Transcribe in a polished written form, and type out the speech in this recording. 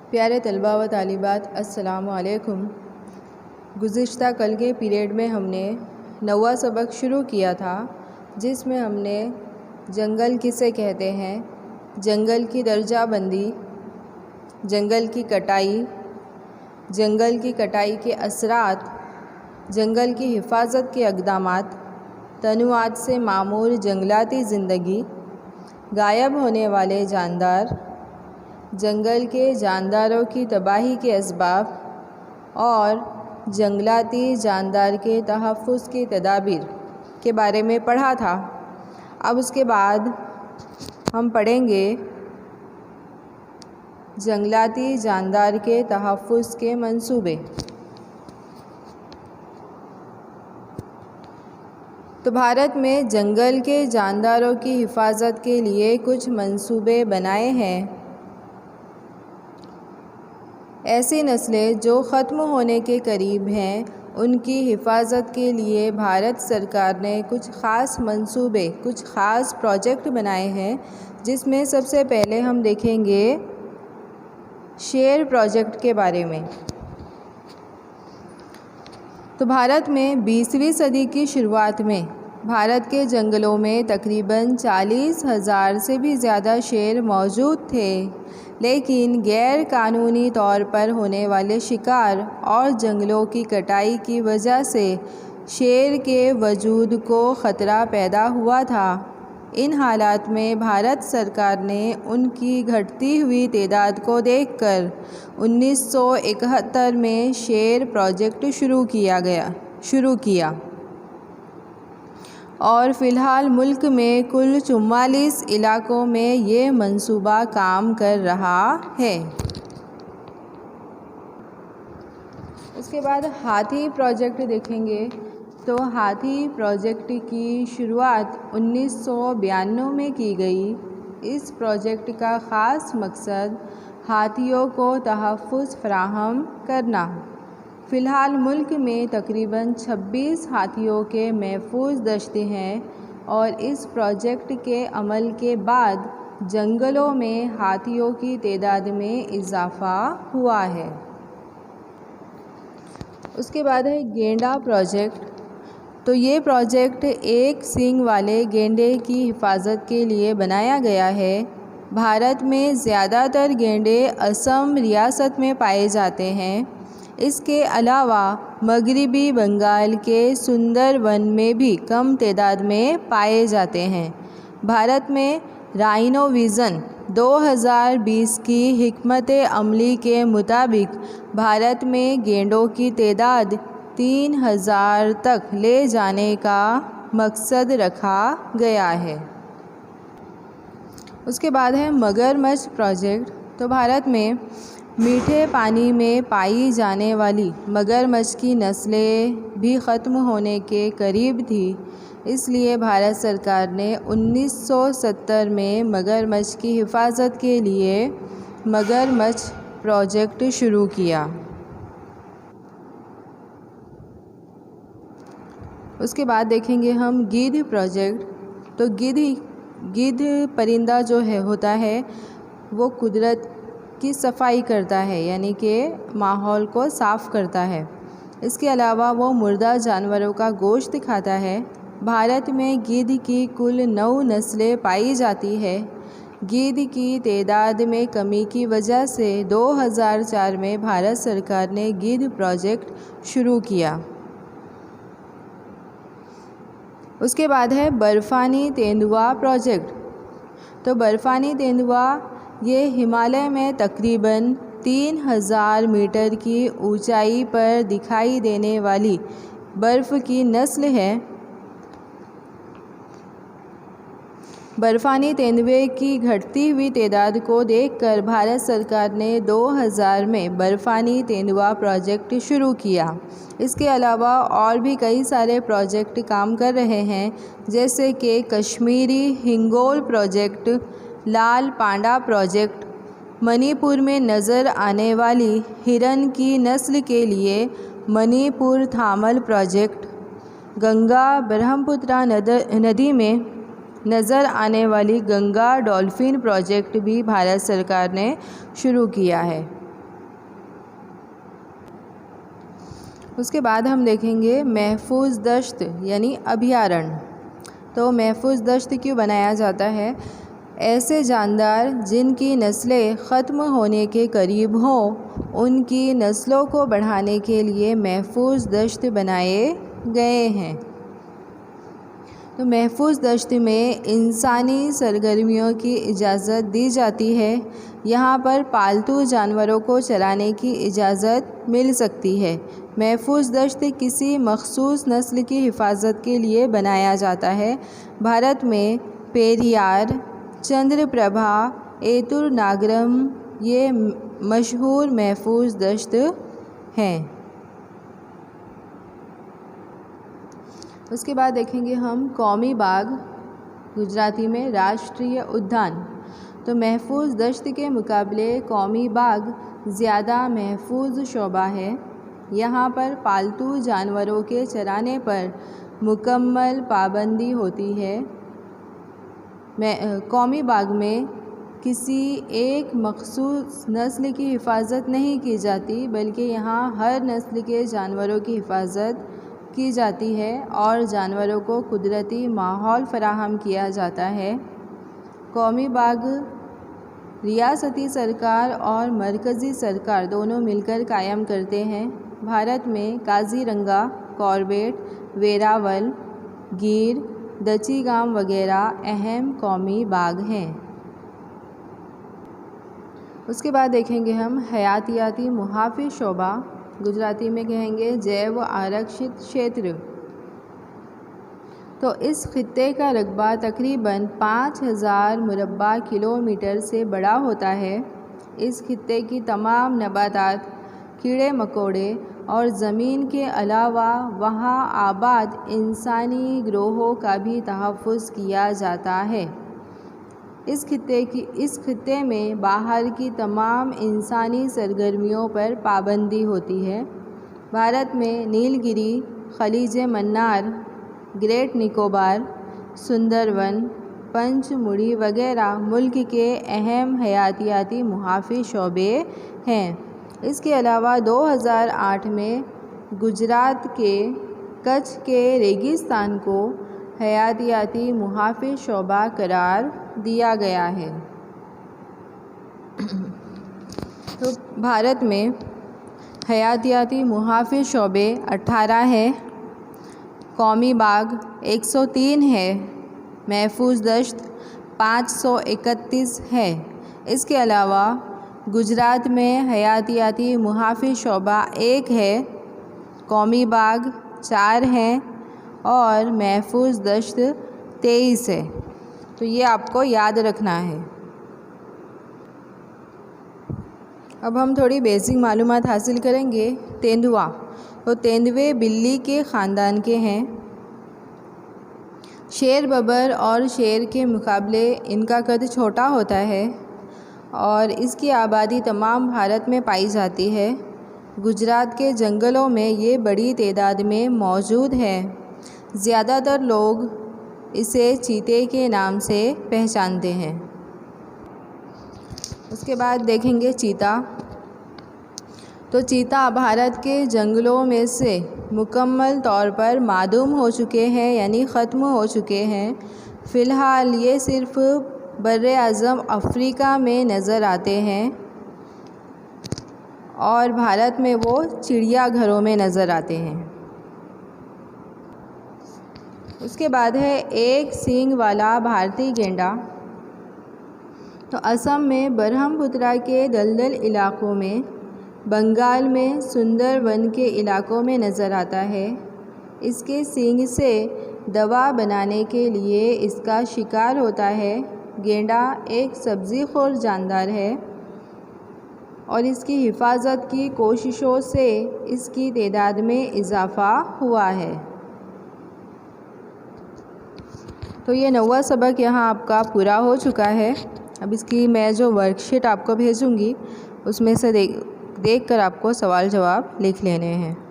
प्यारे तलबा व तालिबात, अस्सलामु अलैकुम। गुज़िश्ता कल के पीरियड में हमने 9वां सबक शुरू किया था, जिसमें हमने जंगल किसे कहते हैं, जंगल की दर्जाबंदी, जंगल की कटाई के असरात, जंगल की हिफाजत के इक़दामात, तनुआत से मामूर जंगलाती ज़िंदगी, गायब होने वाले जानदार, जंगल के जानदारों की तबाही के असबाब और जंगलाती जानदार के तहफ़्फ़ुज़ की तदाबीर के बारे में पढ़ा था। अब उसके बाद हम पढ़ेंगे जंगलाती जानदार के तहफ़्फ़ुज़ के मंसूबे। तो भारत में जंगल के जानदारों की हिफाजत के लिए कुछ मंसूबे बनाए हैं। ऐसी नस्लें जो ख़त्म होने के करीब हैं, उनकी हिफाजत के लिए भारत सरकार ने कुछ ख़ास मंसूबे, कुछ ख़ास प्रोजेक्ट बनाए हैं, जिसमें सबसे पहले हम देखेंगे शेर प्रोजेक्ट के बारे में। तो भारत में 20वीं सदी की शुरुआत में भारत के जंगलों में तकरीबन 40,000 से भी ज़्यादा शेर मौजूद थे, लेकिन गैर कानूनी तौर पर होने वाले शिकार और जंगलों की कटाई की वजह से शेर के वजूद को ख़तरा पैदा हुआ था। इन हालात में भारत सरकार ने उनकी घटती हुई तादाद को देखकर 1971 में शेर प्रोजेक्ट शुरू किया और फ़िलहाल मुल्क में कुल 44 इलाक़ों में ये मंसूबा काम कर रहा है। उसके बाद हाथी प्रोजेक्ट देखेंगे। तो हाथी प्रोजेक्ट की शुरुआत 1992 में की गई। इस प्रोजेक्ट का ख़ास मकसद हाथियों को तहफ़्फ़ुज़ फ़राहम करना। फ़िलहाल मुल्क में तकरीबन 26 हाथियों के महफूज दश्त हैं और इस प्रोजेक्ट के अमल के बाद जंगलों में हाथियों की तादाद में इजाफ़ा हुआ है। उसके बाद है गेंडा प्रोजेक्ट। तो ये प्रोजेक्ट एक सींग वाले गेंडे की हिफाजत के लिए बनाया गया है। भारत में ज़्यादातर गेंडे असम रियासत में पाए जाते हैं। इसके अलावा मगरिबी बंगाल के सुंदरवन में भी कम तादाद में पाए जाते हैं। भारत में राइनो विज़न 2020 की हिकमत अमली के मुताबिक भारत में गेंडों की तादाद 3000 तक ले जाने का मकसद रखा गया है। उसके बाद है मगरमच्छ प्रोजेक्ट। तो भारत में मीठे पानी में पाई जाने वाली मगरमच्छ की नस्लें भी ख़त्म होने के करीब थी, इसलिए भारत सरकार ने 1970 में मगरमच्छ की हिफाजत के लिए मगरमच्छ प्रोजेक्ट शुरू किया। उसके बाद देखेंगे हम गिद्ध प्रोजेक्ट। तो गिद्ध परिंदा जो होता है वो कुदरत की सफाई करता है, यानी कि माहौल को साफ़ करता है। इसके अलावा वो मुर्दा जानवरों का गोश्त खाता है। भारत में गिद्ध की कुल 9 नस्लें पाई जाती है। गिद्ध की तादाद में कमी की वजह से 2004 में भारत सरकार ने गिद्ध प्रोजेक्ट शुरू किया। उसके बाद है बर्फ़ानी तेंदुआ प्रोजेक्ट। तो बर्फ़ानी तेंदुआ ये हिमालय में तकरीबन 3000 मीटर की ऊंचाई पर दिखाई देने वाली बर्फ़ की नस्ल है। बर्फ़ानी तेंदुए की घटती हुई तादाद को देखकर भारत सरकार ने 2000 में बर्फ़ानी तेंदुआ प्रोजेक्ट शुरू किया। इसके अलावा और भी कई सारे प्रोजेक्ट काम कर रहे हैं, जैसे कि कश्मीरी हिंगोल प्रोजेक्ट, लाल पांडा प्रोजेक्ट, मणिपुर में नज़र आने वाली हिरन की नस्ल के लिए मणिपुर थामल प्रोजेक्ट, गंगा ब्रह्मपुत्र नदी में नज़र आने वाली गंगा डॉल्फिन प्रोजेक्ट भी भारत सरकार ने शुरू किया है। उसके बाद हम देखेंगे महफूज दश्त यानी अभयारण्य। तो महफूज दश्त क्यों बनाया जाता है? ऐसे जानदार जिनकी नस्लें ख़त्म होने के करीब हों, उनकी नस्लों को बढ़ाने के लिए महफूज दश्त बनाए गए हैं। तो महफूज दश्त में इंसानी सरगर्मियों की इजाज़त दी जाती है। यहाँ पर पालतू जानवरों को चराने की इजाज़त मिल सकती है। महफूज दश्त किसी मखसूस नस्ल की हिफाजत के लिए बनाया जाता है। भारत में पेरियार, चंद्रप्रभा, एतुर नागरम ये मशहूर महफूज दश्त हैं। उसके बाद देखेंगे हम कौमी बाग, गुजराती में राष्ट्रीय उद्यान। तो महफूज दश्त के मुकाबले कौमी बाग ज़्यादा महफूज शोबा है। यहाँ पर पालतू जानवरों के चराने पर मुकम्मल पाबंदी होती है। कौमी बाग में किसी एक मखसूस नस्ल की हिफाजत नहीं की जाती, बल्कि यहाँ हर नस्ल के जानवरों की हिफाजत की जाती है और जानवरों को कुदरती माहौल फराहम किया जाता है। कौमी बाग रियासती सरकार और मरकज़ी सरकार दोनों मिलकर कायम करते हैं। भारत में काज़ीरंगा, कॉर्बेट, वेरावल, गिर, दचीगाम वगैरह अहम कौमी बाग हैं। उसके बाद देखेंगे हम हयातियाती मुहाफ़िज़ शोबा, गुजराती में कहेंगे जैव आरक्षित क्षेत्र। तो इस खित्ते का रकबा तकरीबन 5000 मुरब्बा किलोमीटर से बड़ा होता है। इस खित्ते की तमाम नबातात, कीड़े मकोड़े और ज़मीन के अलावा वहाँ आबाद इंसानी गिरोहों का भी तहफ़्फ़ुज़ किया जाता है। इस खित्ते में बाहर की तमाम इंसानी सरगर्मियों पर पाबंदी होती है। भारत में नीलगिरी, खलीज मन्नार, ग्रेट निकोबार, सुंदरवन, पंचमुड़ी वगैरह मुल्क के अहम हयातियाती मुहाफ़िज़ शोबे हैं। इसके अलावा 2008 में गुजरात के कच्छ के रेगिस्तान को हयातियाती मुहाफ़िज़ शोबा करार दिया गया है। तो भारत में हयातियाती मुहाफ़िज़ शोबे 18 है, कौमी बाग 103 है, महफूज दश्त 531 है। इसके अलावा गुजरात में हयातियाती मुहाफ़िज़ शोबा 1 है, कौमी बाग 4 हैं और महफूज दश्त 23 है। तो ये आपको याद रखना है। अब हम थोड़ी बेसिक मालूमात हासिल करेंगे। तेंदुआ, तो तेंदुए बिल्ली के ख़ानदान के हैं। शेर, बबर और शेर के मुकाबले इनका कद छोटा होता है और इसकी आबादी तमाम भारत में पाई जाती है। गुजरात के जंगलों में ये बड़ी तादाद में मौजूद है। ज़्यादातर लोग इसे चीते के नाम से पहचानते हैं। उसके बाद देखेंगे चीता। तो चीता भारत के जंगलों में से मुकम्मल तौर पर मादूम हो चुके हैं, यानी ख़त्म हो चुके हैं। फ़िलहाल ये सिर्फ़ बर्र-ए-आज़म अफ्रीका में नज़र आते हैं और भारत में वो चिड़ियाघरों में नज़र आते हैं। उसके बाद है एक सींग वाला भारतीय गेंडा। तो असम में ब्रह्मपुत्रा के दलदल इलाक़ों में, बंगाल में सुंदरवन के इलाक़ों में नज़र आता है। इसके सींग से दवा बनाने के लिए इसका शिकार होता है। गेंडा एक सब्ज़ीखोर जानदार है और इसकी हिफाजत की कोशिशों से इसकी तादाद में इजाफ़ा हुआ है। तो ये 9वां सबक यहाँ आपका पूरा हो चुका है। अब इसकी मैं जो वर्कशीट आपको भेजूँगी उसमें से देख कर आपको सवाल जवाब लिख लेने हैं।